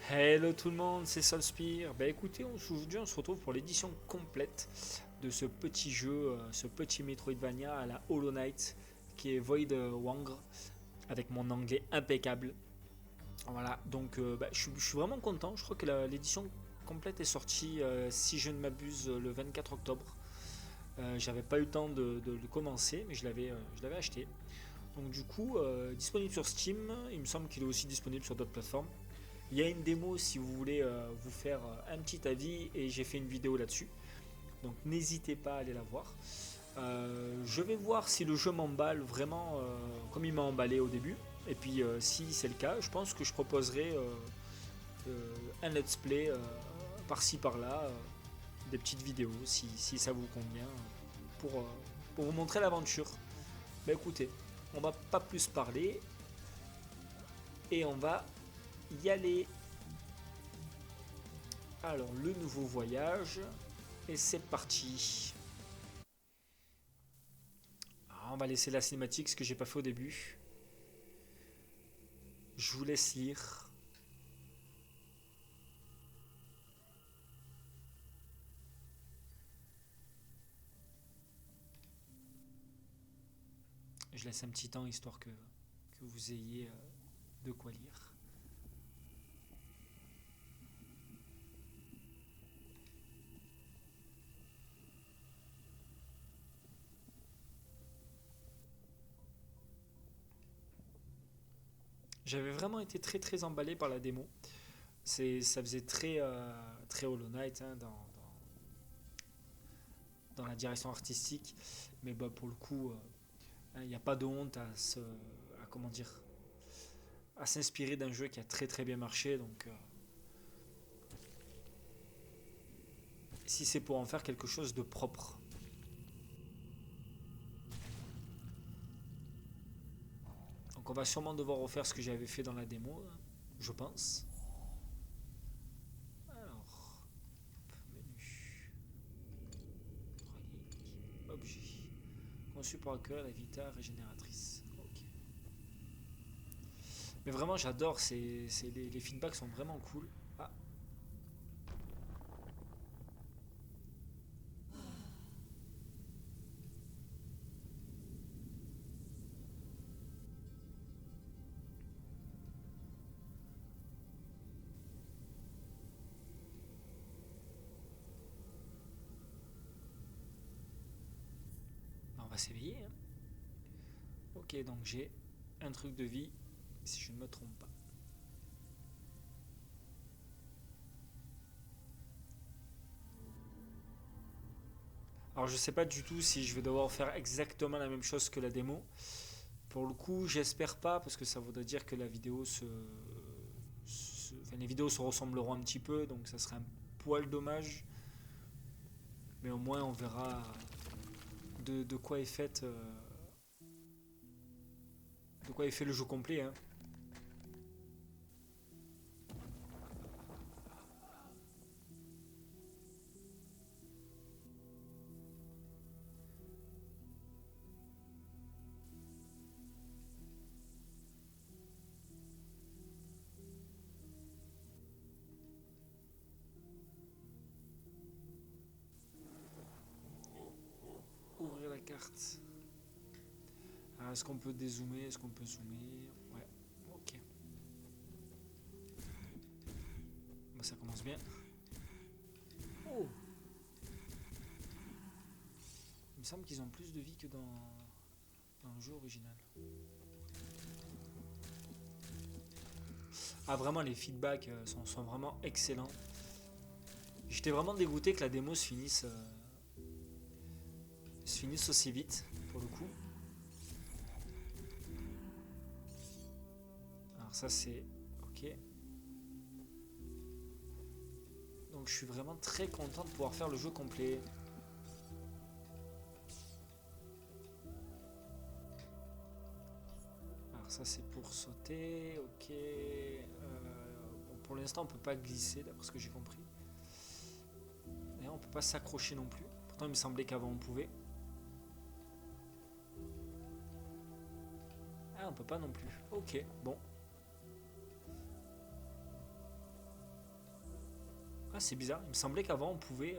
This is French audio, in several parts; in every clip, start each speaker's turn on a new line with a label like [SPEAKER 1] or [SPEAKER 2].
[SPEAKER 1] Hello tout le monde, c'est Solspire. Bah écoutez, aujourd'hui on se retrouve pour l'édition complète de ce petit jeu, ce petit Metroidvania à la Hollow Knight qui est Void Wangr avec mon anglais impeccable. Voilà, donc je suis vraiment content. Je crois que l'édition complète est sortie, si je ne m'abuse, le 24 octobre. J'avais pas eu le temps de le commencer, mais je l'avais acheté. Donc du coup, disponible sur Steam, il me semble qu'il est aussi disponible sur d'autres plateformes. Il y a une démo si vous voulez vous faire un petit avis et j'ai fait une vidéo là-dessus. Donc n'hésitez pas à aller la voir. Je vais voir si le jeu m'emballe vraiment comme il m'a emballé au début. Et puis si c'est le cas, je pense que je proposerai un let's play par-ci par-là, des petites vidéos si ça vous convient, pour vous montrer l'aventure. Bah écoutez, on va pas plus parler et on va y aller. Alors le nouveau voyage. Et c'est parti. Alors, on va laisser la cinématique, ce que j'ai pas fait au début. Je vous laisse lire. Je laisse un petit temps histoire que vous ayez de quoi lire. J'avais vraiment été très très emballé par la démo. Ça faisait très Hollow Knight hein, dans la direction artistique. Mais bah, pour le coup, il n'y a pas de honte comment dire, à s'inspirer d'un jeu qui a très très bien marché. Donc si c'est pour en faire quelque chose de propre. Donc on va sûrement devoir refaire ce que j'avais fait dans la démo, je pense. Alors, menu, relique, objet. Conçu pour accueillir la vita régénératrice. Ok. Mais vraiment j'adore, les feedbacks sont vraiment cool. Ah, bah, on va s'éveiller. Hein. Ok, donc j'ai un truc de vie, si je ne me trompe pas. Alors je sais pas du tout si je vais devoir faire exactement la même chose que la démo. Pour le coup, j'espère pas parce que ça voudrait dire que la vidéo enfin, les vidéos se ressembleront un petit peu, donc ça serait un poil dommage. Mais au moins on verra de quoi est fait de quoi est fait le jeu complet. Hein. Ouvrir la carte. Alors, est-ce qu'on peut dézoomer? Est-ce qu'on peut zoomer? Ouais, ok. Bah, ça commence bien. Oh, il me semble qu'ils ont plus de vie que dans le jeu original. Ah, vraiment, les feedbacks sont vraiment excellents. J'étais vraiment dégoûté que la démo se finisse aussi vite, pour le coup. Alors, ça, c'est ok. Donc, je suis vraiment très content de pouvoir faire le jeu complet. Alors, ça, c'est pour sauter, ok. Bon, pour l'instant, on peut pas glisser, d'après ce que j'ai compris. Et on peut pas s'accrocher non plus. Pourtant, il me semblait qu'avant, on pouvait. Ah, on peut pas non plus. Ok, bon. Ah, c'est bizarre. Il me semblait qu'avant on pouvait.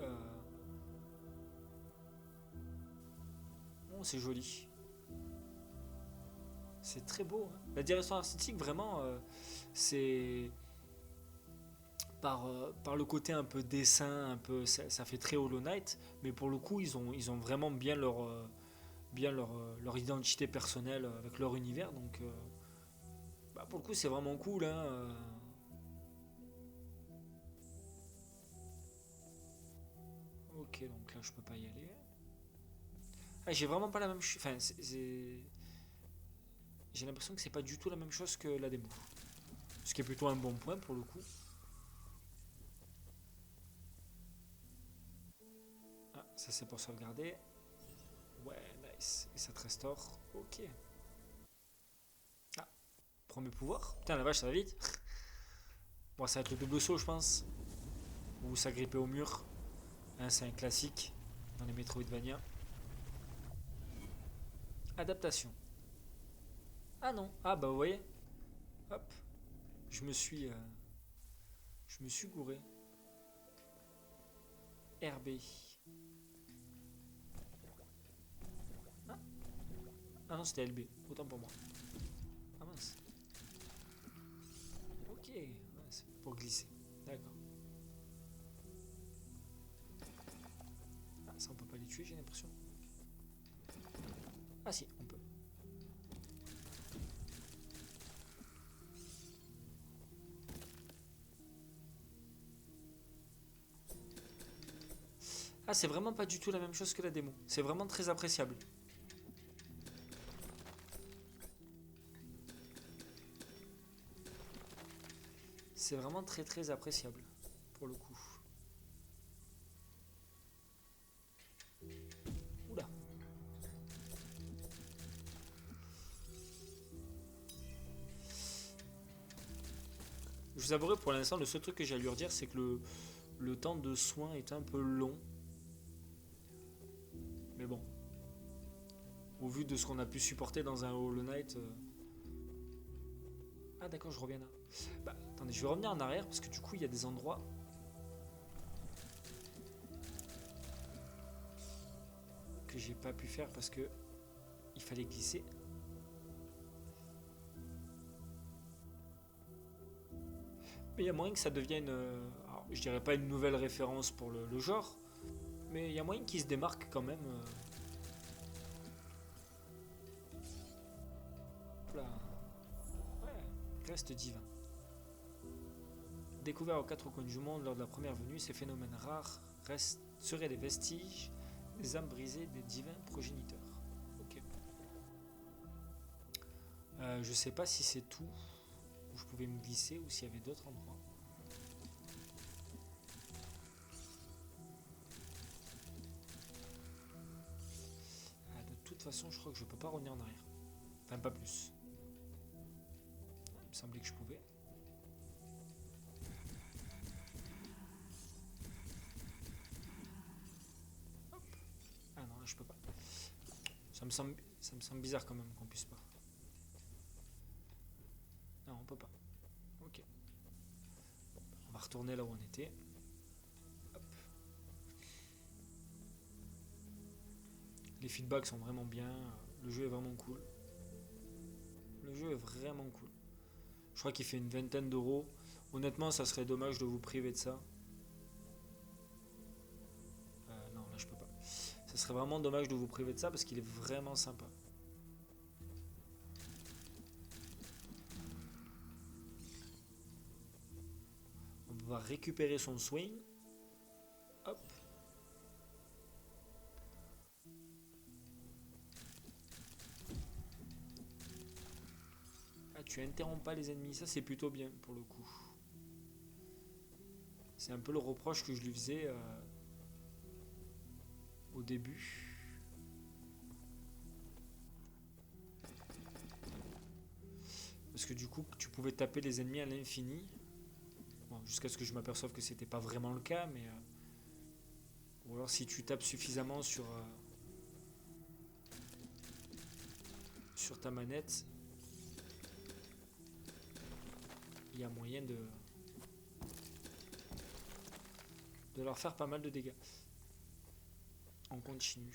[SPEAKER 1] Oh, c'est joli. C'est très beau, hein. La direction artistique, vraiment, c'est par le côté un peu dessin, un peu, ça fait très Hollow Knight, mais pour le coup, ils ont vraiment leur identité personnelle avec leur univers, donc bah, pour le coup, c'est vraiment cool, hein. Ok, donc là, je peux pas y aller. Ah, j'ai vraiment pas la même chose. Enfin, j'ai l'impression que c'est pas du tout la même chose que la démo. Ce qui est plutôt un bon point pour le coup. Ah, ça c'est pour sauvegarder. Ouais, nice. Et ça te restaure. Ok. Ah, premier pouvoir. Putain, la vache, ça va vite. Bon, ça va être le double saut, je pense. Ou s'agripper au mur. Hein, c'est un classique dans les Metroidvania. Adaptation. Ah non. Ah bah vous voyez. Hop. Je me suis, je me suis gouré. RB. Ah, ah non, c'était LB. Autant pour moi. Ah mince. Ok. Ouais, c'est pour glisser. D'accord. Ah, ça on peut pas les tuer, j'ai l'impression. Ah si, on peut. Ah, c'est vraiment pas du tout la même chose que la démo. C'est vraiment très appréciable. C'est vraiment très très appréciable, pour le coup. Oula. Je vous avouerai pour l'instant, le seul truc que j'ai à lui redire, c'est que le temps de soin est un peu long. Mais bon, au vu de ce qu'on a pu supporter dans un Hollow Knight. Ah d'accord, je reviens là. Bah attendez, je vais revenir en arrière parce que du coup il y a des endroits que j'ai pas pu faire parce que il fallait glisser. Mais il y a moyen que ça devienne, alors, je dirais pas une nouvelle référence pour le genre, mais il y a moyen qu'il se démarque quand même. Là. Ouais, reste divin. Découvert aux quatre coins du monde lors de la première venue, ces phénomènes rares seraient des vestiges des âmes brisées des divins progéniteurs. Ok. Je sais pas si c'est tout où je pouvais me glisser ou s'il y avait d'autres endroits. Ah, de toute façon, je crois que je peux pas revenir en arrière. Enfin, pas plus. Il me semblait que je pouvais. Hop. Ah non, là, je peux pas. Ça me semble bizarre quand même qu'on puisse pas. Non, on peut pas. Ok. On va retourner là où on était. Hop. Les feedbacks sont vraiment bien. Le jeu est vraiment cool. Le jeu est vraiment cool. Je crois qu'il fait une vingtaine d'euros. Honnêtement, ça serait dommage de vous priver de ça. Non, là je peux pas. Ça serait vraiment dommage de vous priver de ça parce qu'il est vraiment sympa. On va récupérer son swing. Hop. Ah, tu interromps pas les ennemis. Ça, c'est plutôt bien pour le coup. C'est un peu le reproche que je lui faisais au début. Parce que du coup, tu pouvais taper les ennemis à l'infini. Bon, jusqu'à ce que je m'aperçoive que c'était pas vraiment le cas, mais. Ou alors si tu tapes suffisamment sur ta manette, il y a moyen de leur faire pas mal de dégâts. On continue.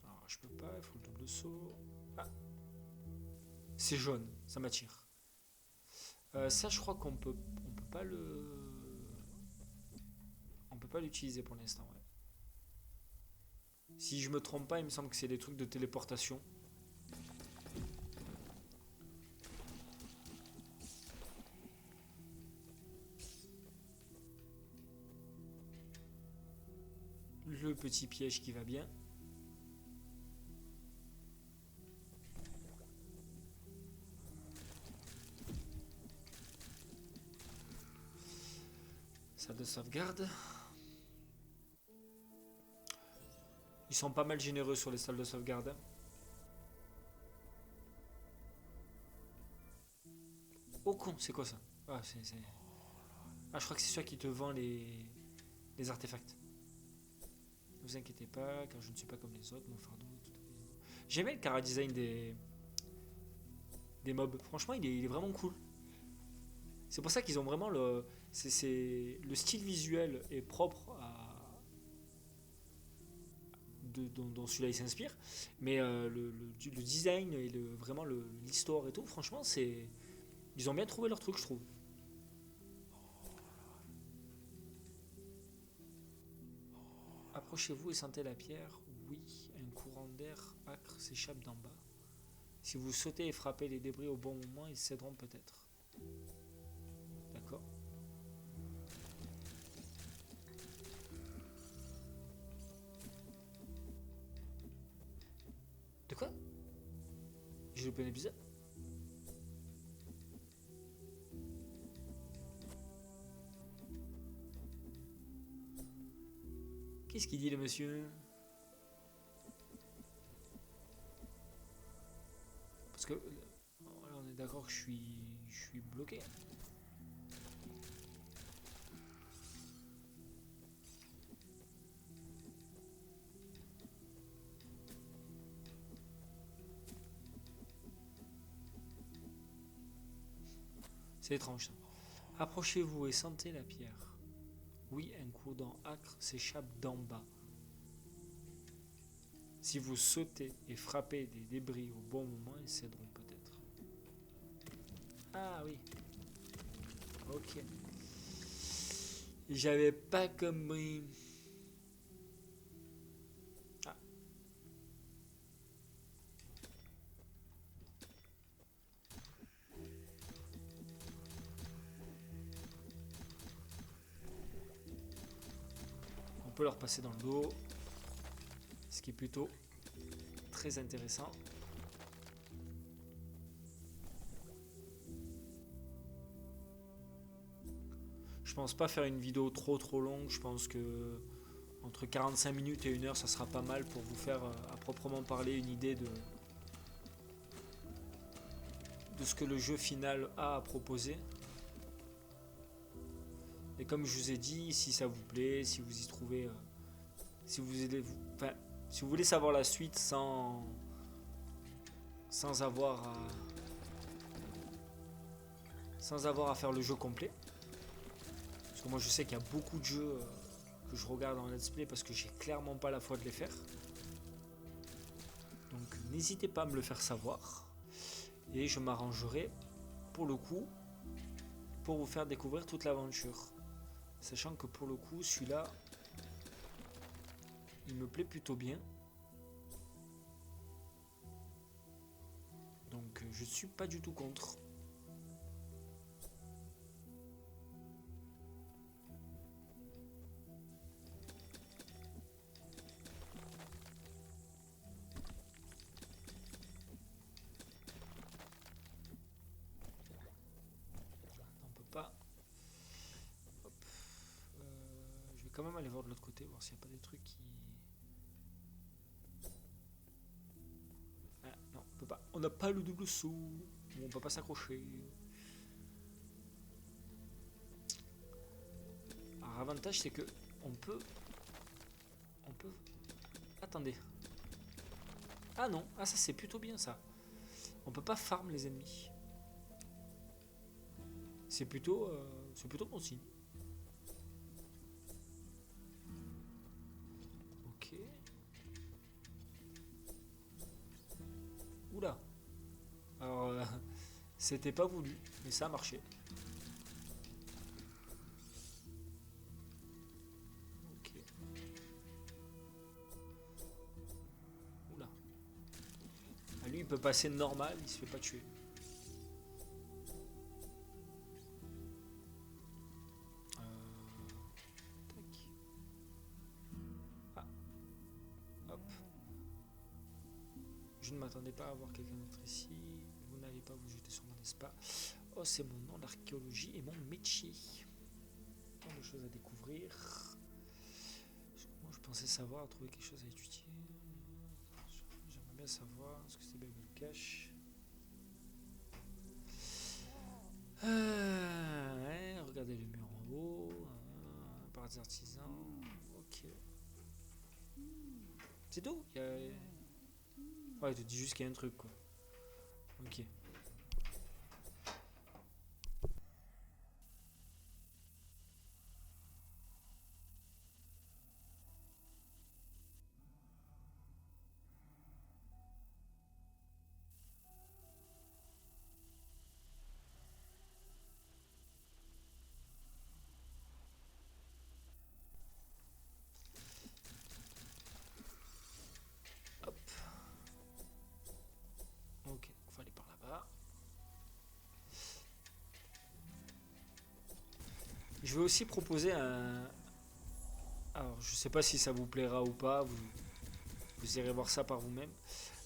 [SPEAKER 1] Alors je peux pas, il faut le double saut. Ah. C'est jaune, ça m'attire. Ça je crois on peut pas on peut pas l'utiliser pour l'instant. Ouais. Si je me trompe pas, il me semble que c'est des trucs de téléportation. Le petit piège qui va bien. Salle de sauvegarde. Ils sont pas mal généreux sur les salles de sauvegarde. Oh con, c'est quoi ça? Ah, ah, je crois que c'est celui qui te vend les artefacts. Ne vous inquiétez pas, car je ne suis pas comme les autres, mon fardeau. J'aimais le chara design des mobs. Franchement, il est vraiment cool. C'est pour ça qu'ils ont vraiment le. Le style visuel est propre dont celui-là il s'inspire. Mais le design et vraiment l'histoire et tout, franchement, c'est. Ils ont bien trouvé leur truc, je trouve. Approchez-vous et sentez la pierre. Oui, un courant d'air âcre s'échappe d'en bas. Si vous sautez et frappez les débris au bon moment, ils céderont peut-être. D'accord. De quoi? J'ai loupé un épisode? Qu'est-ce qu'il dit le monsieur? Parce que là, on est d'accord que je suis bloqué. C'est étrange ça. Approchez-vous et sentez la pierre. Oui, un courant âcre s'échappe d'en bas. Si vous sautez et frappez des débris au bon moment, ils céderont peut-être. Ah oui. Ok. J'avais pas compris. Ah. On peut leur passer dans le dos. Ce qui est plutôt très intéressant. Je pense pas faire une vidéo trop longue. Je pense que entre 45 minutes et 1 heure, ça sera pas mal pour vous faire à proprement parler une idée de ce que le jeu final a à proposer. Et comme je vous ai dit, si ça vous plaît, si vous y trouvez, si vous voulez savoir la suite sans avoir à faire le jeu complet. Parce que moi je sais qu'il y a beaucoup de jeux que je regarde en let's play parce que j'ai clairement pas la foi de les faire. Donc n'hésitez pas à me le faire savoir. Et je m'arrangerai pour le coup pour vous faire découvrir toute l'aventure. Sachant que pour le coup celui-là il me plaît plutôt bien. Donc je suis pas du tout contre. On peut pas. Hop. Je vais quand même aller voir de l'autre côté, voir s'il n'y a pas des trucs qui. Ah, non, on peut pas. On n'a pas le double saut. On peut pas s'accrocher. Alors l'avantage c'est que on peut. Attendez. Ah non, ah ça c'est plutôt bien ça. On peut pas farm les ennemis. C'est plutôt bon signe. C'était pas voulu, mais ça a marché. Ok. Oula. Ah, lui, il peut passer normal, il se fait pas tuer. Tac. Ah. Hop. Je ne m'attendais pas à voir quelqu'un d'autre ici. Vous n'allez pas vous jeter sur moi, n'est-ce pas? Oh, c'est mon nom, l'archéologie et mon métier. Tant de choses à découvrir. Moi, je pensais savoir trouver quelque chose à étudier. J'aimerais bien savoir ce que c'est Babel Cache. Ouais, regardez le mur en haut. Par des artisans. Ok. C'est tout. Ouais, il te dit juste qu'il y a un truc, quoi. Ok. Hop. Ok, il faut aller par là-bas. Je vais aussi proposer un... Alors, je sais pas si ça vous plaira ou pas, vous irez voir ça par vous-même.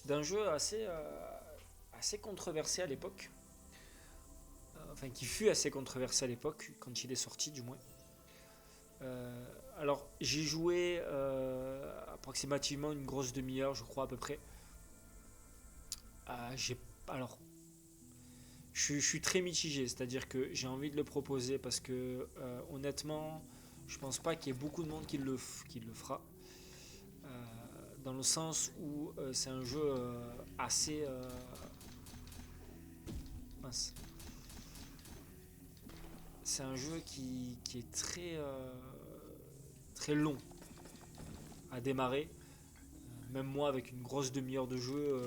[SPEAKER 1] D'un jeu assez controversé à l'époque. Enfin, qui fut assez controversé à l'époque, quand il est sorti du moins. Alors, j'ai joué approximativement une grosse demi-heure, je crois à peu près. Alors, je suis très mitigé, c'est-à-dire que j'ai envie de le proposer parce que honnêtement, je pense pas qu'il y ait beaucoup de monde qui le fera. Euh, Dans le sens où c'est un jeu assez mince. C'est un jeu qui est très long à démarrer. Même moi, avec une grosse demi-heure de jeu,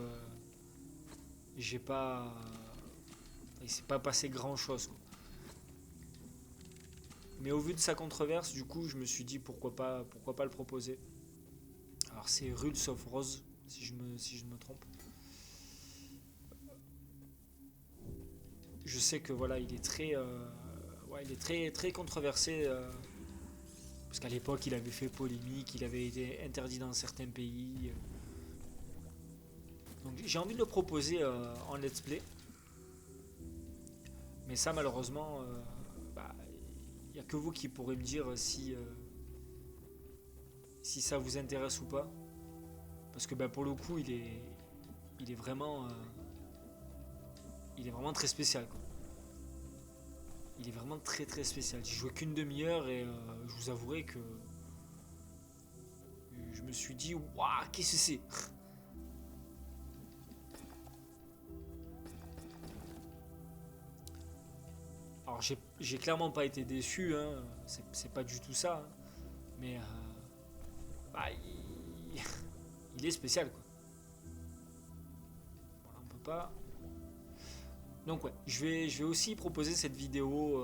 [SPEAKER 1] j'ai pas, il s'est pas passé grand-chose, quoi. Mais au vu de sa controverse, du coup, je me suis dit pourquoi pas le proposer. Alors c'est Rules of Rose, si je ne me trompe. Je sais que voilà, il est très controversé parce qu'à l'époque, il avait fait polémique, il avait été interdit dans certains pays. Donc j'ai envie de le proposer en let's play, mais ça malheureusement, bah, il n'y a que vous qui pourrez me dire si ça vous intéresse ou pas, parce que bah, pour le coup, il est vraiment, il est vraiment très spécial, quoi. Il est vraiment très spécial. J'ai joué qu'une demi-heure et je vous avouerai que je me suis dit waouh, qu'est-ce que c'est? Alors j'ai clairement pas été déçu, hein. C'est pas du tout ça, hein. Mais bah, il est spécial, quoi. Voilà, on peut pas. Donc ouais, je vais aussi proposer cette vidéo.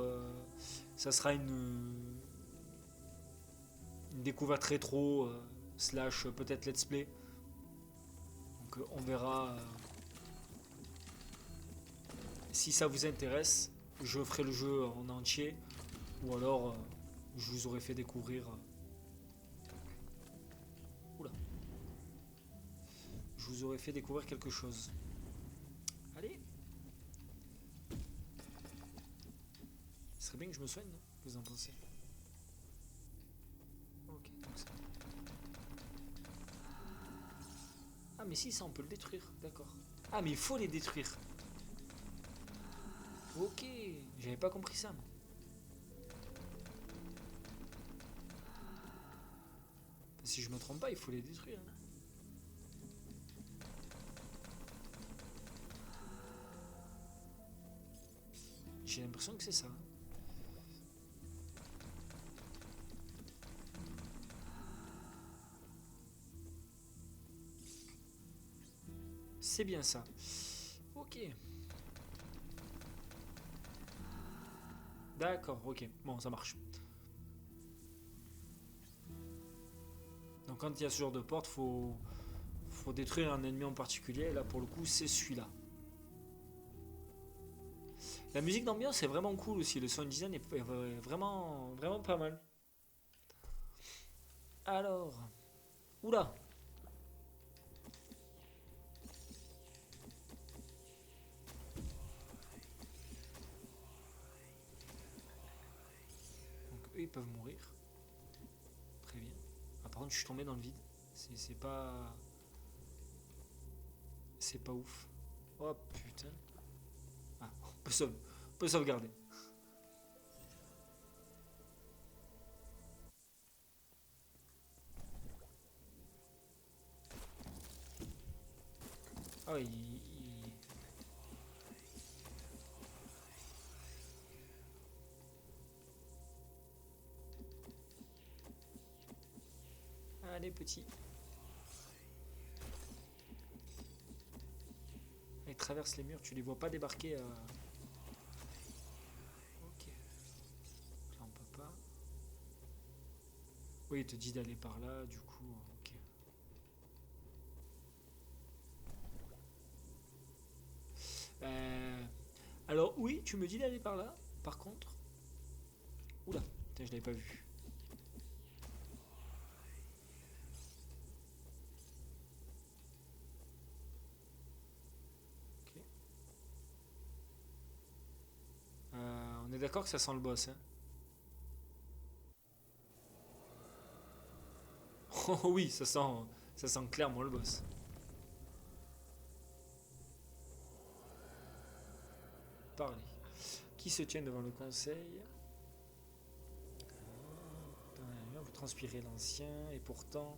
[SPEAKER 1] Ça sera une découverte rétro slash peut-être let's play. Donc on verra si ça vous intéresse. Je ferai le jeu en entier ou alors je vous aurais fait découvrir. Oula, je vous aurais fait découvrir quelque chose. Allez, ce serait bien que je me soigne, non? Vous en pensez? Ok, donc ça. Ah mais si, ça on peut le détruire, d'accord. Ah mais il faut les détruire. Ok, j'avais pas compris ça, moi. Si je me trompe pas, il faut les détruire, hein. J'ai l'impression que c'est ça, hein. C'est bien ça. Ok. D'accord, ok. Bon, ça marche. Donc quand il y a ce genre de porte, faut détruire un ennemi en particulier. Et là, pour le coup, c'est celui-là. La musique d'ambiance est vraiment cool aussi. Le sound design est vraiment, vraiment pas mal. Alors... Oula. Donc eux, ils peuvent mourir. Très bien. Ah, par contre, je suis tombé dans le vide. C'est pas... C'est pas ouf. Oh putain. Ah, on peut sauvegarder. Ah, Allez, petit. Ils traversent les murs, tu les vois pas débarquer. Ok. Là, on peut pas. Oui, il te dit d'aller par là, du coup, ok. Euh, Alors, oui, tu me dis d'aller par là. Par contre. Oula, putain, je l'avais pas vu. Ok. On est d'accord que ça sent le boss, hein. Oh oui, ça sent clairement le boss. Parlez. Qui se tient devant le conseil? Vous transpirez l'ancien, et pourtant,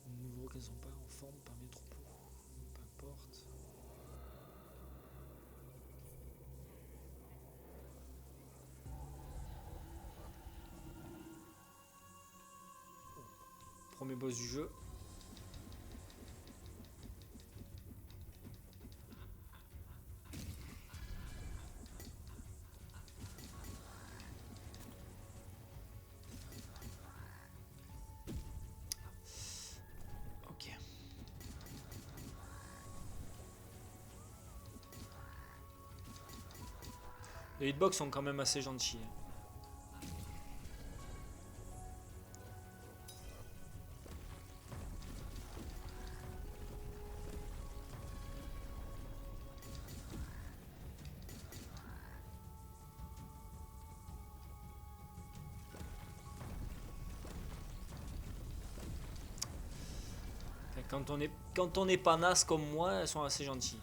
[SPEAKER 1] nous ne vous reconnaissons pas en forme parmi les troupeaux. Peu importe. Premier boss du jeu. Ok. Les hitbox sont quand même assez gentils. Quand on est pas naze comme moi, elles sont assez gentilles.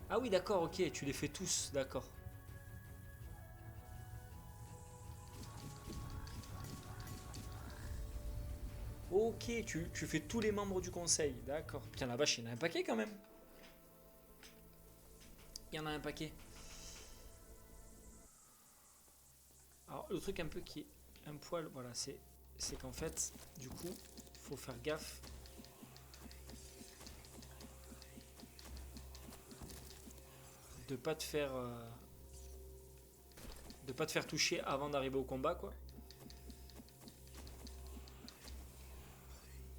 [SPEAKER 1] Ah oui, d'accord, ok, tu les fais tous, d'accord. Ok, tu fais tous les membres du conseil, d'accord. Putain, la vache, il y en a un paquet quand même. Il y en a un paquet. Alors, le truc un peu qui est un poil, voilà, c'est qu'en fait, du coup, faut faire gaffe. De pas te faire... de pas te faire toucher avant d'arriver au combat, quoi.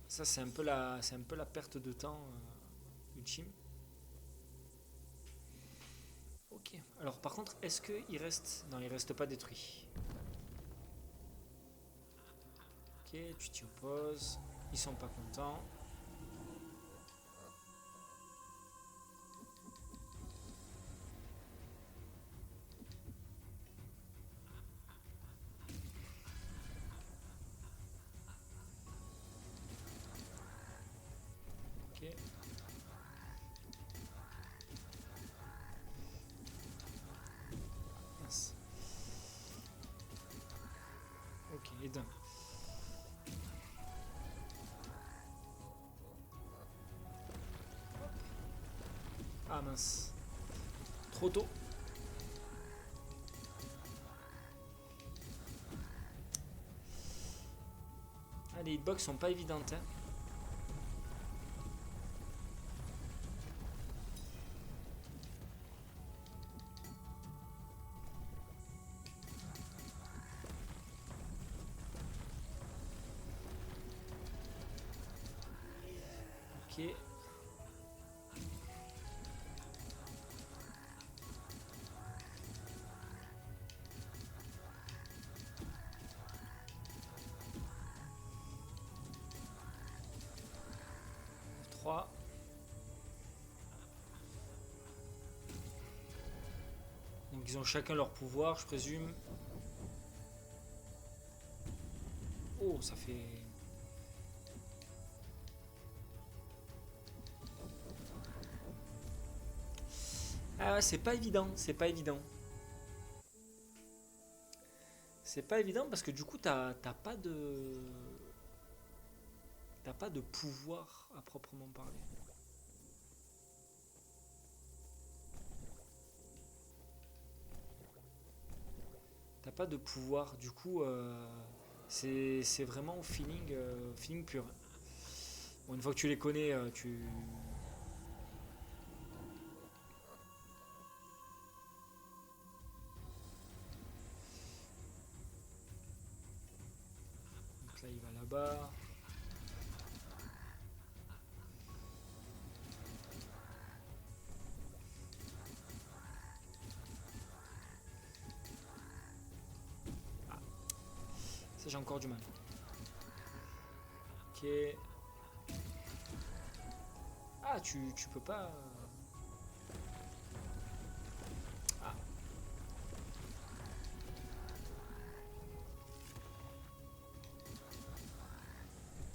[SPEAKER 1] Ça, c'est un peu la perte de temps ultime. Ok. Alors, par contre, est-ce qu'il reste... Non, il reste pas détruit. Ok, tu t'y opposes. Ils sont pas contents. Ok. Mince. Ok, et d'un. Ah mince. Trop tôt. Ah, les hitbox sont pas évidentes. Hein. Ok. Trois. Donc ils ont chacun leur pouvoir, je présume. Oh, ça fait... Ah ouais, c'est pas évident, c'est pas évident. C'est pas évident parce que du coup, t'as pas de... T'as pas de pouvoir à proprement parler. T'as pas de pouvoir, du coup, c'est vraiment au feeling, feeling pur. Bon, une fois que tu les connais, tu... Donc là, il va là-bas. Ça, j'ai encore du mal. Ok. Ah, tu peux pas... Ah.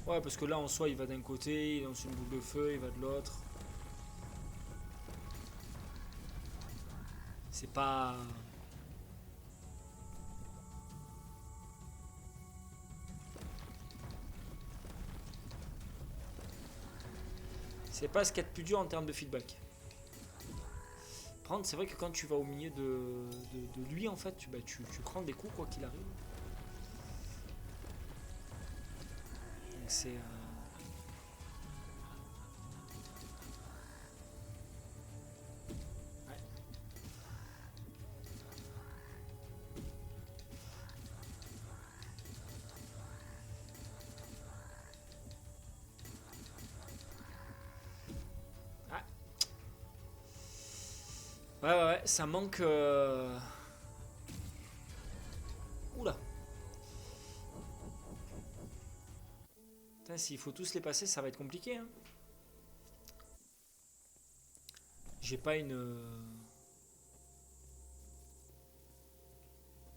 [SPEAKER 1] Ouais, parce que là, en soi, il va d'un côté, il lance une boule de feu, il va de l'autre. C'est pas... C'est pas ce qu'il y a de plus dur en termes de feedback. Prendre, c'est vrai que quand tu vas au milieu de lui, en fait, tu prends des coups quoi qu'il arrive. Donc c'est... Ouais. Ah. Ouais, ça manque... Oula. Putain, s'il faut tous les passer, ça va être compliqué. Hein. J'ai pas une...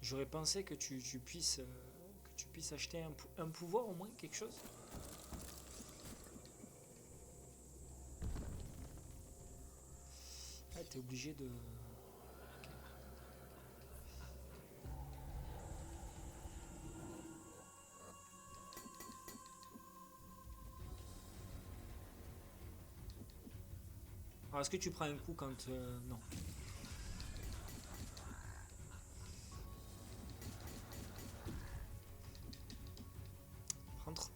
[SPEAKER 1] J'aurais pensé que tu puisses... que tu puisses acheter un pouvoir au moins, quelque chose. Ah, t'es obligé de... Alors, est-ce que tu prends un coup quand... non. Rentre.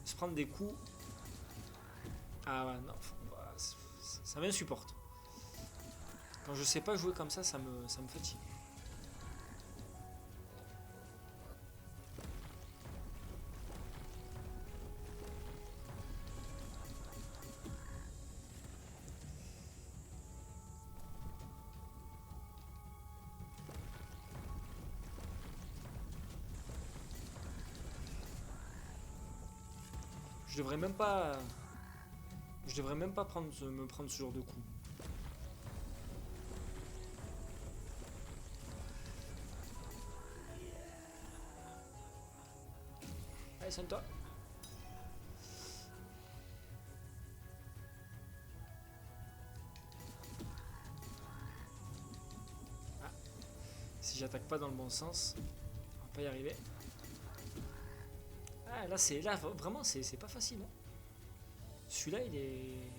[SPEAKER 1] Se prendre des coups... Ah ouais, non. Ça m'insupporte. Quand je sais pas jouer comme ça me fatigue. Je devrais même pas... Je devrais même pas me prendre ce genre de coup. Allez, sonne-toi. Ah, si j'attaque pas dans le bon sens, on va pas y arriver. Ah, là, vraiment, c'est pas facile. Hein. Celui-là, il est...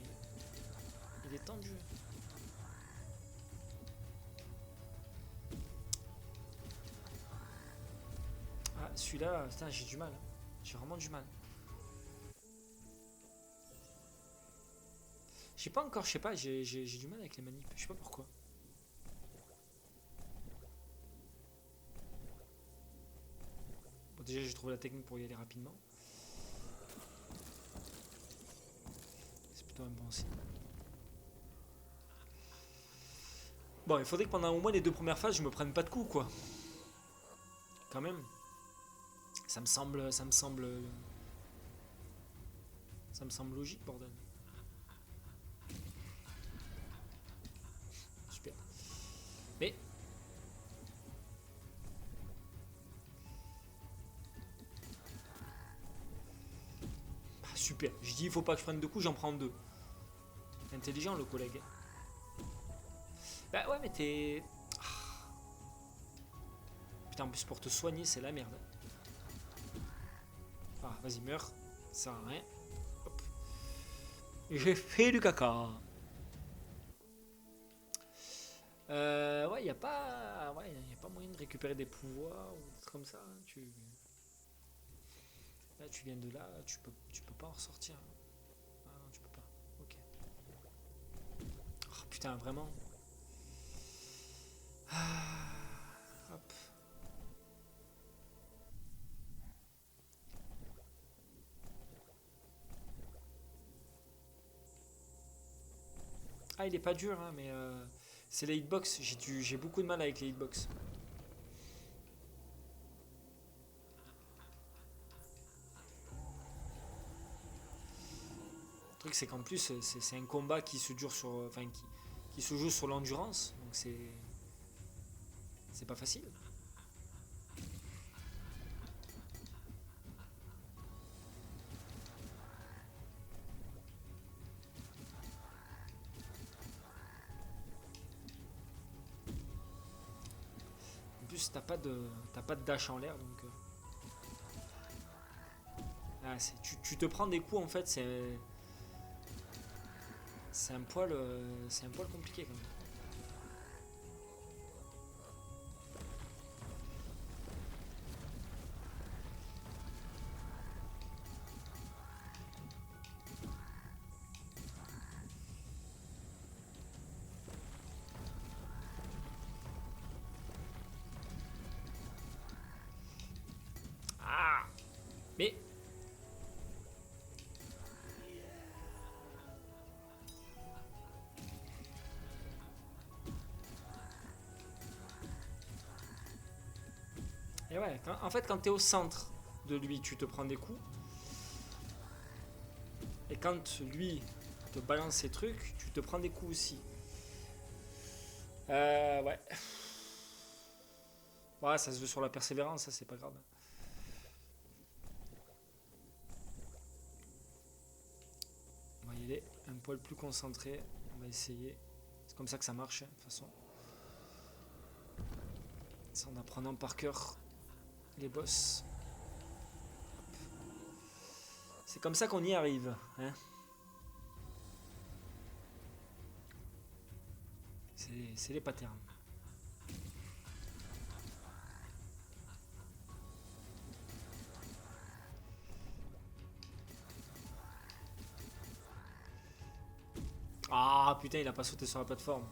[SPEAKER 1] tendu. celui-là, putain, j'ai du mal. J'ai vraiment du mal. J'ai pas encore, je sais pas, j'ai du mal avec les manips. Je sais pas pourquoi. Bon, déjà, j'ai trouvé la technique pour y aller rapidement. C'est plutôt un bon signe. Bon, il faudrait que pendant au moins les 2 premières phases, je me prenne pas de coups, quoi. Quand même. Ça me semble logique, bordel. Super. Mais... Ah, super. Je dis, il faut pas que je prenne 2 coups, j'en prends 2. Intelligent, le collègue. Bah ouais, mais t'es... Putain, en plus, pour te soigner, c'est la merde. Ah, vas-y, meurs. Ça sert à rien. Hop. J'ai fait du caca. Ouais, il n'y a pas... Ouais, y a pas moyen de récupérer des pouvoirs ou des trucs comme ça. Hein. Là, tu viens de là, tu peux pas en ressortir. Ah non, tu peux pas. Ok. Oh, putain, vraiment. Ah, hop. Ah, il est pas dur, hein, mais c'est les hitbox. J'ai beaucoup de mal avec les hitbox. Le truc, c'est qu'en plus, c'est un combat qui se dure sur, enfin, qui se joue sur l'endurance, donc c'est pas facile. En plus, t'as pas de dash en l'air, donc. Ah, tu te prends des coups, en fait, c'est un poil compliqué quand même. Ah, mais et ouais, en fait, quand t'es au centre de lui, tu te prends des coups, et quand lui te balance ses trucs, tu te prends des coups aussi. Ouais. Ouais, ça se veut sur la persévérance, ça c'est pas grave. On va y aller un poil plus concentré. On va essayer. C'est comme ça que ça marche, hein, de toute façon. C'est en apprenant par cœur les boss. C'est comme ça qu'on y arrive. Hein. C'est les patterns. Ah putain, il a pas sauté sur la plateforme.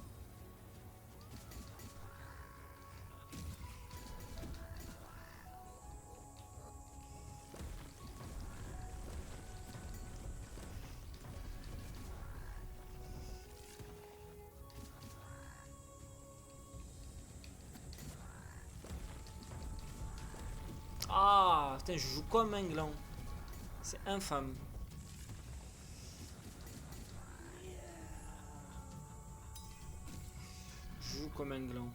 [SPEAKER 1] Ah putain, je joue comme un gland. C'est infâme. Je joue comme un gland.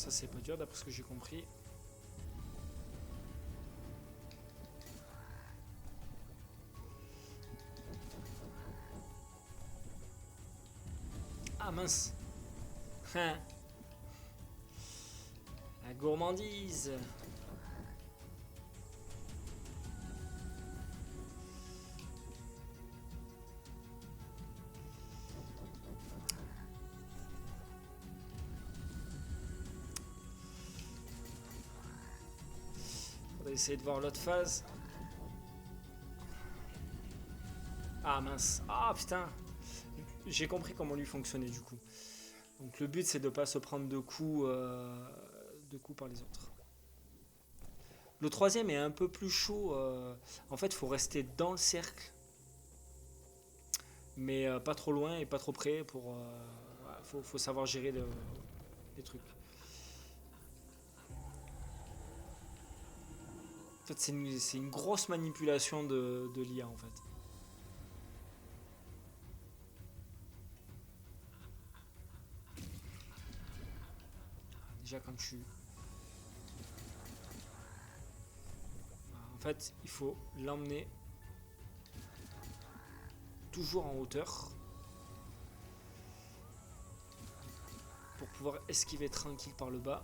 [SPEAKER 1] Ça c'est pas dur d'après ce que j'ai compris. Ah mince. Hein. La gourmandise. Faudrait essayer de voir l'autre phase. Ah mince. Ah putain. J'ai compris comment lui fonctionnait du coup. Donc le but c'est de ne pas se prendre de coups par les autres. Le troisième est un peu plus chaud. En fait, il faut rester dans le cercle. Mais pas trop loin et pas trop près. Faut savoir gérer les trucs. En fait, c'est une grosse manipulation de l'IA en fait. Déjà quand tu... En fait, il faut l'emmener toujours en hauteur pour pouvoir esquiver tranquille par le bas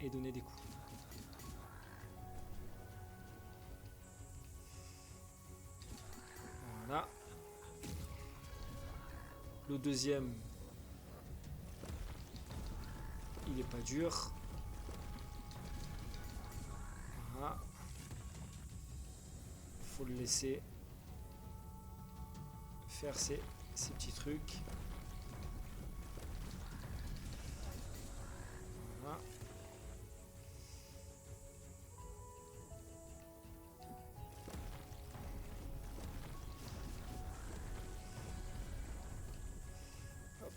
[SPEAKER 1] et donner des coups. Voilà. Le deuxième, il est pas dur. Voilà. Faut le laisser faire ses petits trucs. Voilà. Hop.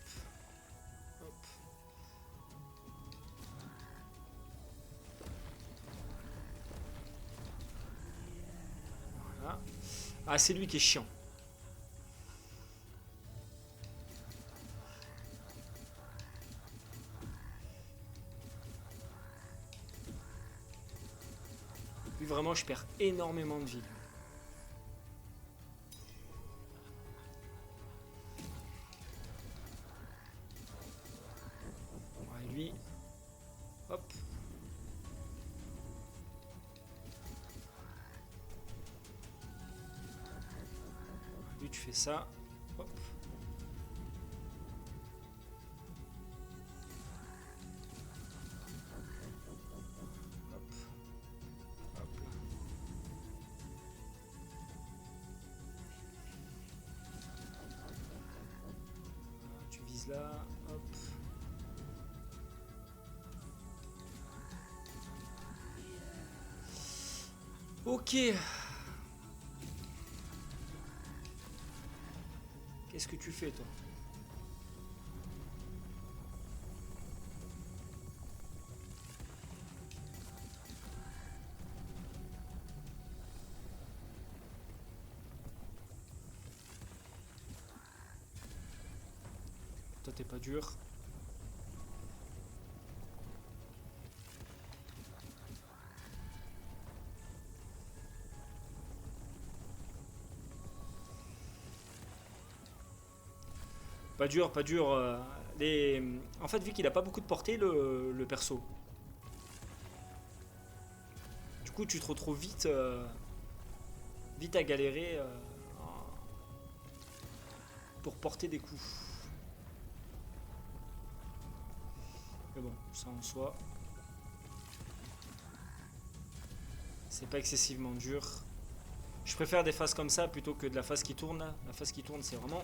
[SPEAKER 1] Hop. Voilà. Ah, c'est lui qui est chiant. Lui, vraiment, je perds énormément de vie. Ouais, lui, hop. Lui, tu fais ça. Hop. Là, hop. Ok. Qu'est-ce que tu fais, toi? Toi, t'es pas dur. Pas dur, pas dur. En fait, vu qu'il a pas beaucoup de portée, le perso. Du coup, tu te retrouves vite à galérer pour porter des coups. Mais bon, ça en soi, c'est pas excessivement dur. Je préfère des phases comme ça plutôt que de la phase qui tourne. Là. La phase qui tourne, c'est vraiment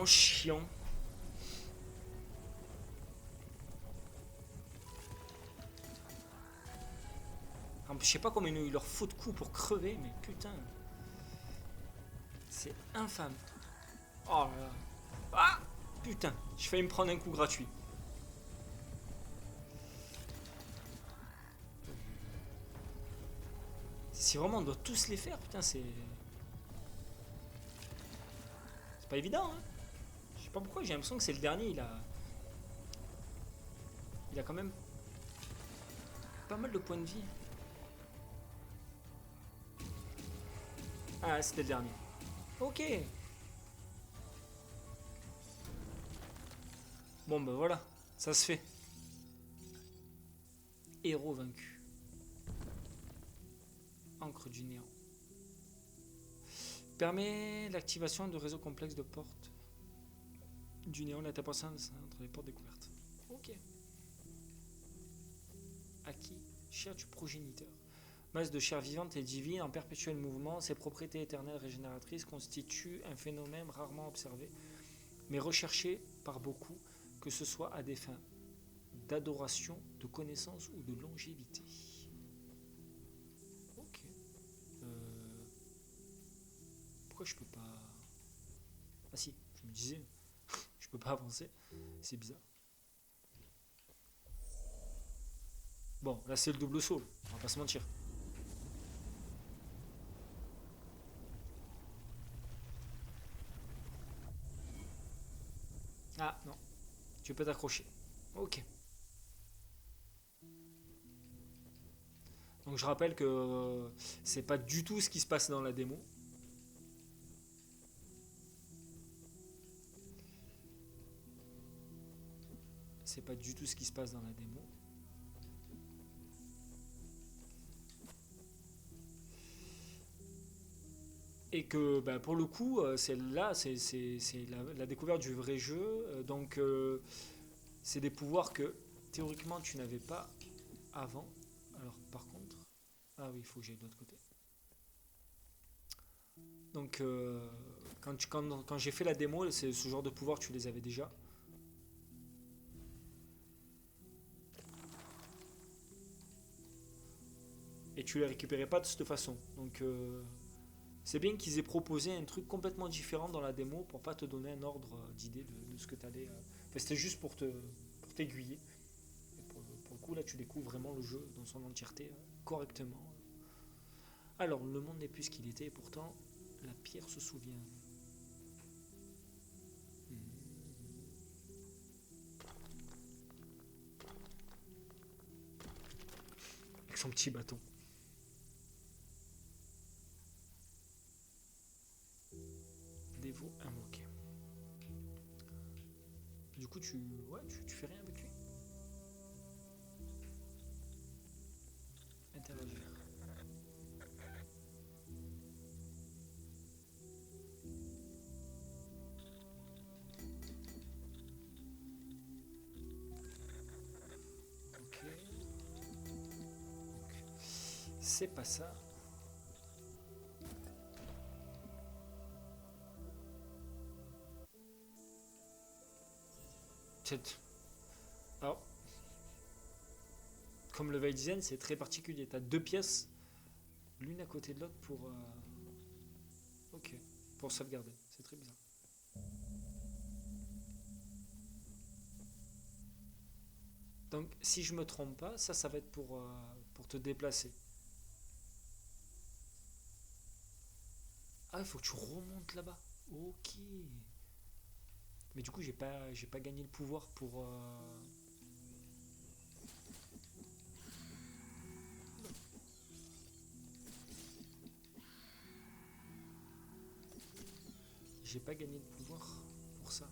[SPEAKER 1] chiant. Je sais pas combien il leur faut de coups pour crever, mais putain. C'est infâme. Oh là là. Ah putain, j'ai failli me prendre un coup gratuit. Si vraiment on doit tous les faire, putain, c'est pas évident, hein. Je sais pas pourquoi, j'ai l'impression que c'est le dernier, il a Il a quand même pas mal de points de vie. Ah, c'était le dernier. Ok. Bon, ben voilà. Ça se fait. Héros vaincu. Encre du néant. Permet l'activation de réseaux complexes de portes du néant. La tapation entre les portes découvertes. Ok. Acquis. Chair du progéniteur. Masse de chair vivante et divine en perpétuel mouvement, ses propriétés éternelles régénératrices constituent un phénomène rarement observé, mais recherché par beaucoup, que ce soit à des fins d'adoration, de connaissance ou de longévité. Ok. Pourquoi je peux pas... Ah si, je me disais, je peux pas avancer, c'est bizarre. Bon, là c'est le double saut, on va pas se mentir. Ah non, tu peux t'accrocher. Ok. Donc je rappelle que c'est pas du tout ce qui se passe dans la démo. C'est pas du tout ce qui se passe dans la démo. Et que bah, pour le coup, c'est là, c'est la découverte du vrai jeu. Donc c'est des pouvoirs que théoriquement tu n'avais pas avant. Alors par contre, ah oui, il faut que j'aille de l'autre côté. Donc quand j'ai fait la démo, c'est ce genre de pouvoir tu les avais déjà. Et tu les récupérais pas de cette façon. Donc c'est bien qu'ils aient proposé un truc complètement différent dans la démo pour pas te donner un ordre d'idée de ce que tu allais. Enfin, c'était juste pour t'aiguiller. Pour le coup, là, tu découvres vraiment le jeu dans son entièreté correctement. Alors, le monde n'est plus ce qu'il était, et pourtant, la pierre se souvient. Avec son petit bâton. Dévot invoqué. Du coup, tu fais rien avec lui. Interagir. Ok. C'est pas ça. Alors, comme le level design, c'est très particulier. Tu as deux pièces, l'une à côté de l'autre pour. Ok, pour sauvegarder. C'est très bizarre. Donc, si je me trompe pas, ça va être pour te déplacer. Ah, il faut que tu remontes là-bas. Ok. Mais du coup, j'ai pas gagné le pouvoir pour. J'ai pas gagné le pouvoir pour ça.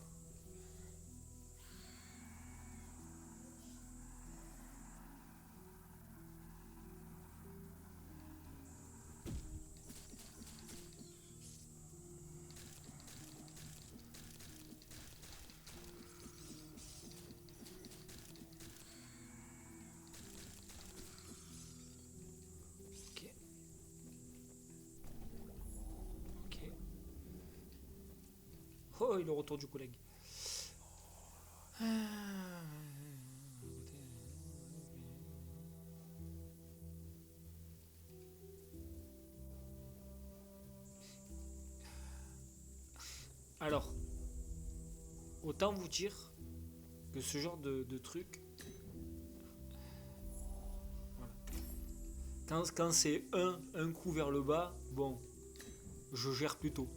[SPEAKER 1] Ok. Ok. Oh, il est au retour du collègue. Alors, autant vous dire que ce genre de truc, voilà. Quand c'est un coup vers le bas, bon, je gère plutôt.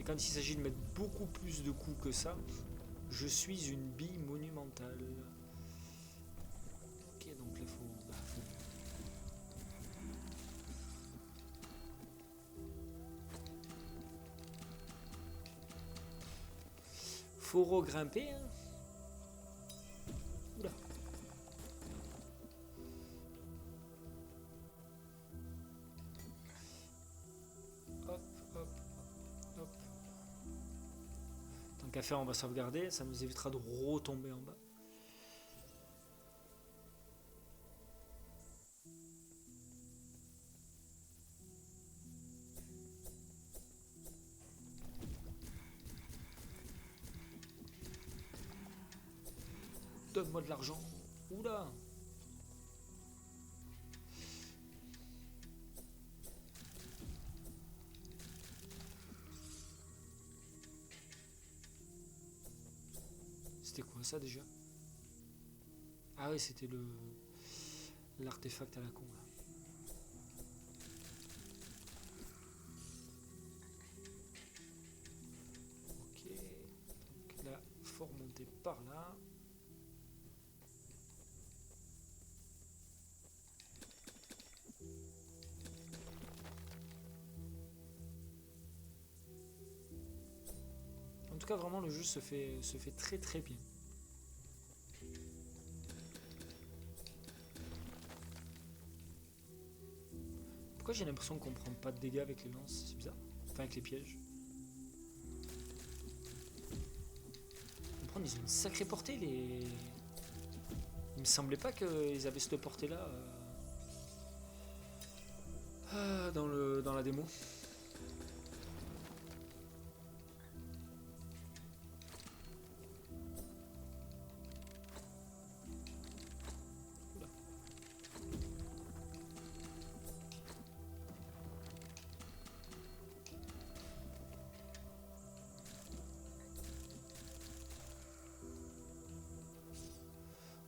[SPEAKER 1] quand il s'agit de mettre beaucoup plus de coups que ça, je suis une bille monumentale. Ok, donc là faut regrimper. Hein. Oula. Hop, hop, hop. Tant qu'à faire, on va sauvegarder. Ça nous évitera de retomber en bas. Donne-moi de l'argent. Oula. C'était quoi ça déjà? Ah oui, c'était l'artefact à la con là. Ok. Donc là, faut remonter par là. En tout cas, vraiment, le jeu se fait très très bien. Pourquoi j'ai l'impression qu'on prend pas de dégâts avec les lances? C'est bizarre. Enfin, avec les pièges. Ils ont une sacrée portée, les... Il me semblait pas qu'ils avaient cette portée-là dans la démo.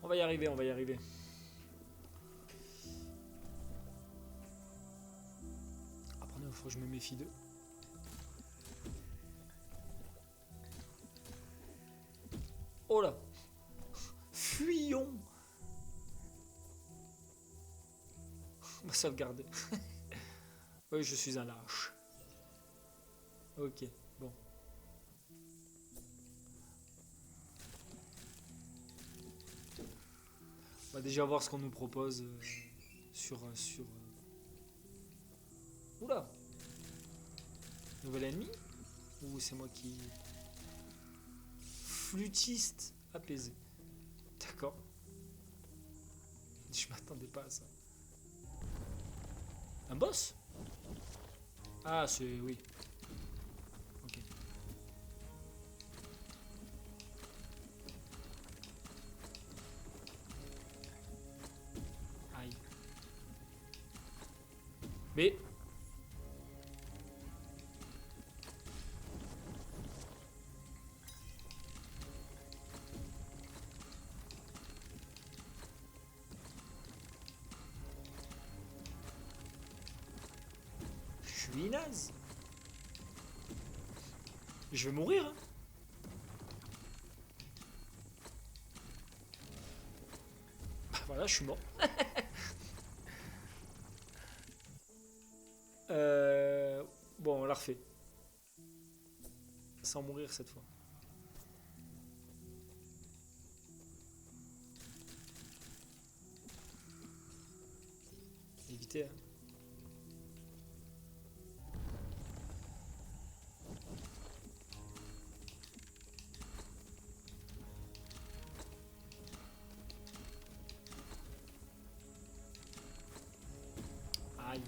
[SPEAKER 1] On va y arriver, on va y arriver. Après, il faut que je me méfie d'eux. Oh là! Fuyons! On va sauvegarder. Oui, je suis un lâche. Ok, bon. On va déjà voir ce qu'on nous propose sur... Oula! Nouvel ennemi? Ou c'est moi qui... Flûtiste apaisé. D'accord. Je m'attendais pas à ça. Un boss? Ah, c'est... oui. Ok. Aïe. Mais... je suis naze. Je vais mourir, hein. Bah, voilà, je suis mort. Bon, on l'a refait. Sans mourir cette fois. Éviter, hein. Aïe.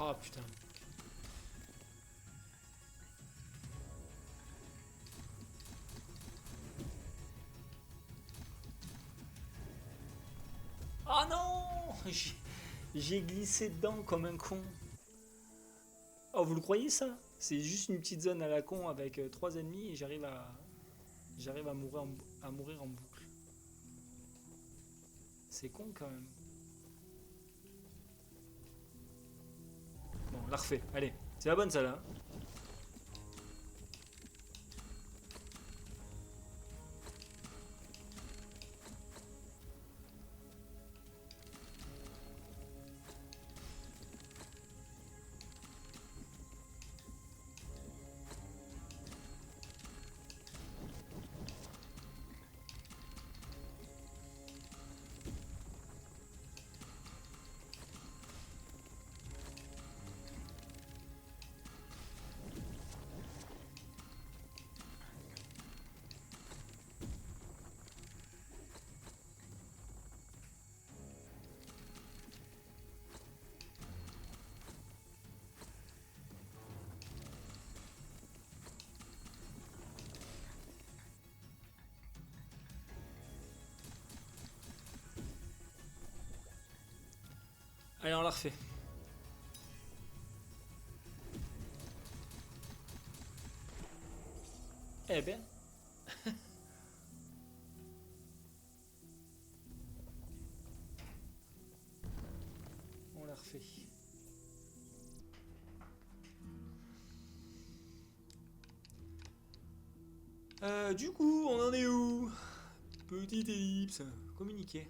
[SPEAKER 1] Oh putain. Oh non! J'ai glissé dedans comme un con. Oh, vous le croyez ça? C'est juste une petite zone à la con avec 3 ennemis et j'arrive à mourir en boucle. C'est con quand même. Bon, on la refait. Allez, c'est la bonne celle-là. Allez, on la refait. Eh ben. On la refait. Du coup, on en est où? Petite ellipse. Communiquer.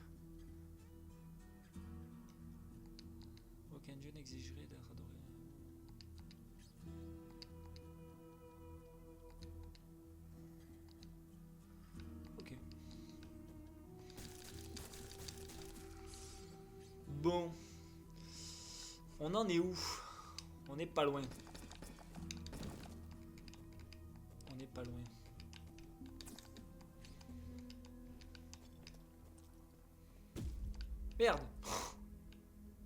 [SPEAKER 1] Aucun dieu n'exigerait d'être adoré. Ok. Bon. On en est où? On n'est pas loin. On n'est pas loin. Merde.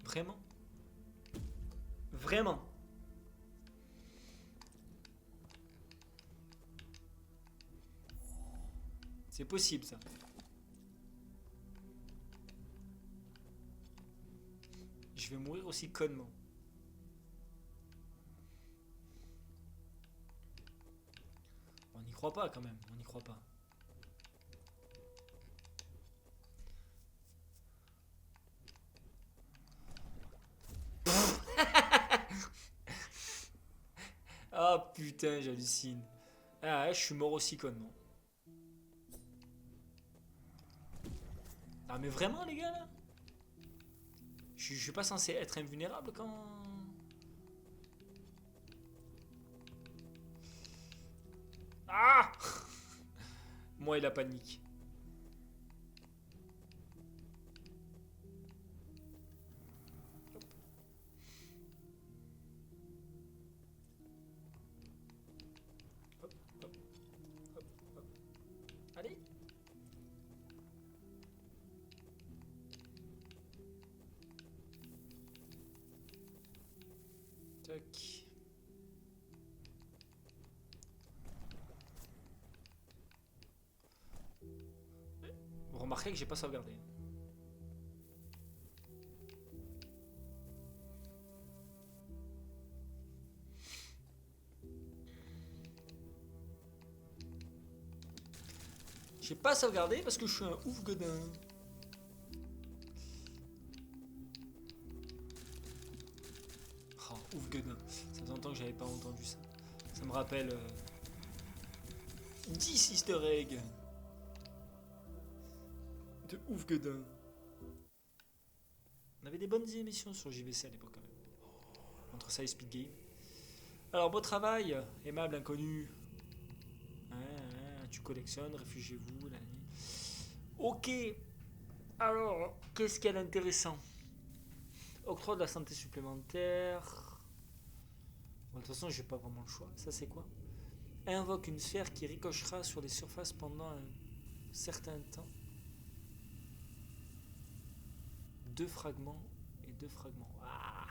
[SPEAKER 1] Vraiment? Vraiment? C'est possible ça. Je vais mourir aussi connement. On n'y croit pas quand même, on n'y croit pas. Ah putain, j'hallucine. Ah ouais, je suis mort aussi connement. Ah mais vraiment les gars là? Je suis pas censé être invulnérable quand... Ah. Moi il a panique. Hop, hop, hop, hop. Allez. Tac. Vous remarquez que j'ai pas sauvegardé. J'ai pas sauvegardé parce que je suis un ouf godin. Oh, ouf godin. Ça faisait longtemps que j'avais pas entendu ça. Ça me rappelle 10 easter eggs de ouf godin. On avait des bonnes émissions sur JVC à l'époque quand même. Entre ça et Speed Game. Alors, beau travail, aimable inconnu. Tu collectionnes, réfugiez-vous. Ok. Alors, qu'est-ce qu'il y a d'intéressant? Octroi de la santé supplémentaire. Bon, de toute façon, j'ai pas vraiment le choix. Ça, c'est quoi? Invoque une sphère qui ricochera sur les surfaces pendant un certain temps. 2 fragments et 2 fragments. Ah.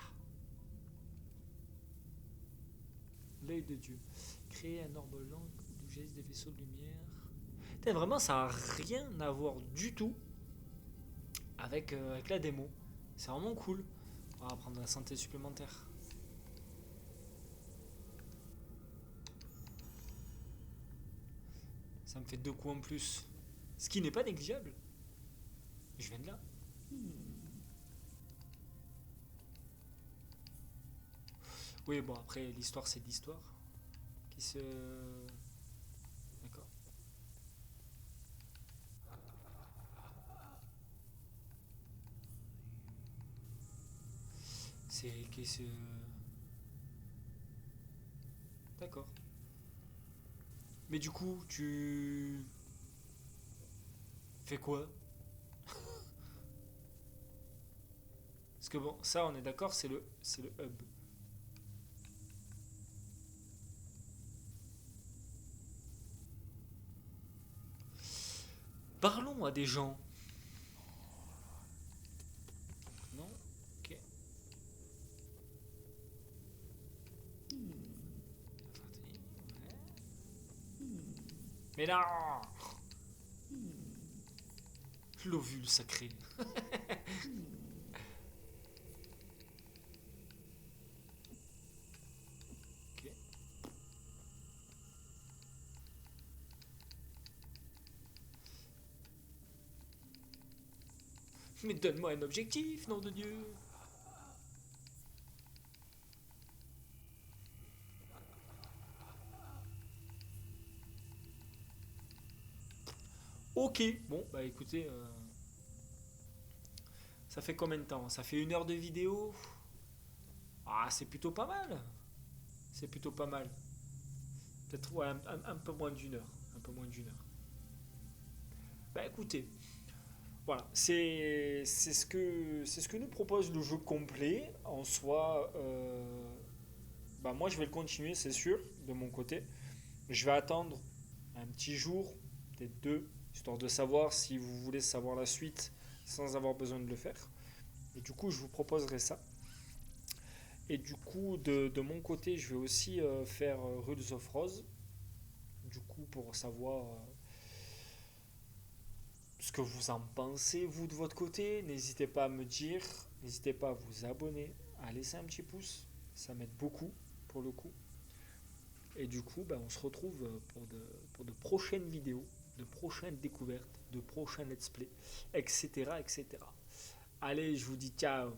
[SPEAKER 1] l'œil de Dieu. Créer un orbe lent d'où jaillissent des vaisseaux de lumière. Putain, vraiment, ça n'a rien à voir du tout avec la démo. C'est vraiment cool. On va prendre la santé supplémentaire. Ça me fait 2 coups en plus. Ce qui n'est pas négligeable. Je viens de là. Oui, bon, après, l'histoire, c'est l'histoire. Qui se... D'accord. C'est... Qui se... D'accord. Mais du coup, tu... fais quoi? Parce que bon, ça, on est d'accord, c'est le hub. Parlons à des gens. Non? Ok. Mais non! L'ovule sacré. Ok. Mais donne-moi un objectif, nom de Dieu! Ok, bon, bah écoutez, ça fait combien de temps? Ça fait 1 heure de vidéo? Ah, c'est plutôt pas mal. C'est plutôt pas mal. Peut-être ouais, un peu moins d'une heure. Un peu moins d'une heure. Bah écoutez, voilà, c'est ce que nous propose le jeu complet. En soi, bah moi je vais le continuer, c'est sûr, de mon côté. Je vais attendre un petit jour, peut-être 2, histoire de savoir si vous voulez savoir la suite sans avoir besoin de le faire. Et du coup, je vous proposerai ça. Et du coup, de mon côté, je vais aussi faire Rules of Rose. Du coup, pour savoir ce que vous en pensez, vous, de votre côté, n'hésitez pas à me dire. N'hésitez pas à vous abonner, à laisser un petit pouce. Ça m'aide beaucoup, pour le coup. Et du coup, bah, on se retrouve pour de prochaines vidéos, de prochaines découvertes, de prochains let's play, etc., etc. Allez, je vous dis ciao.